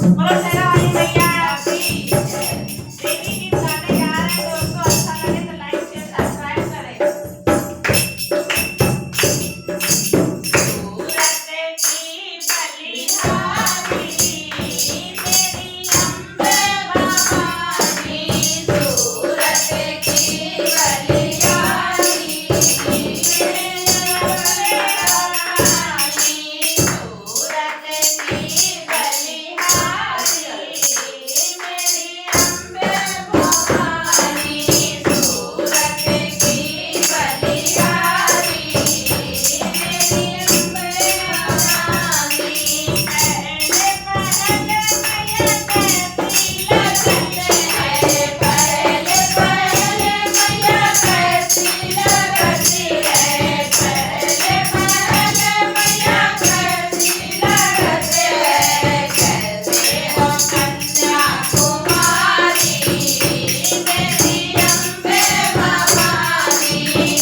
बोलो शेरा वाली मैया की। देखिए कि गाने गा रहे हैं दोस्तों, अच्छा लगे तो लाइक शेयर सब्सक्राइब करें। सूरत की बलिहारी मेरी अम्बे भवानी, सूरत की बलिहारी मेरी अम्बे भवानी, सूरत की बलिहारी मेरी अम्बे भवानी, सूरत की बलिहारी मेरी अम्बे भवानी। पहले पहले मैया कैसी लगत है, पहले पहले मैया कैसी लगत है, पहले पहले मैया कैसी लगत है, कैसे हो कन्या कुमारी मेरी अम्बे भवानी,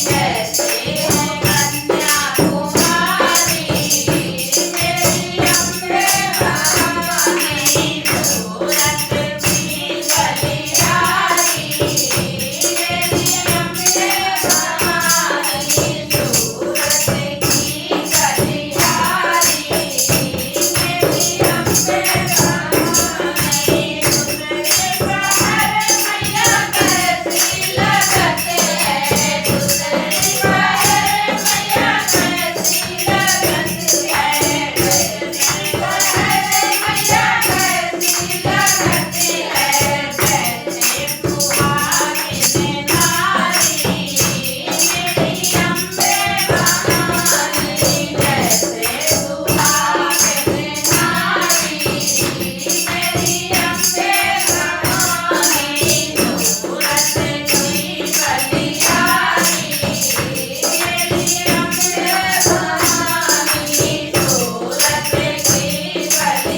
कैसे हो कन्या कुमारी मेरी अम्बे भवानी, सूरत की बलिहारी मेरी अम्बे भवानी, सूरत की बलिहारी मेरी अम्बे भवानी। दूसरे पहर मैया कैसी लगत है, दूसरे पहर मैया कैसी लगत है, दूसरे पहर मैया कैसी लगत है, कैसे सुहागिन नारी मेरी अम्बे भवानी, कैसे सुहागिन नारी मेरी अम्बे भवानी, सूरत की बलिहारी मेरी अम्बे भवानी, सूरत की बलिहारी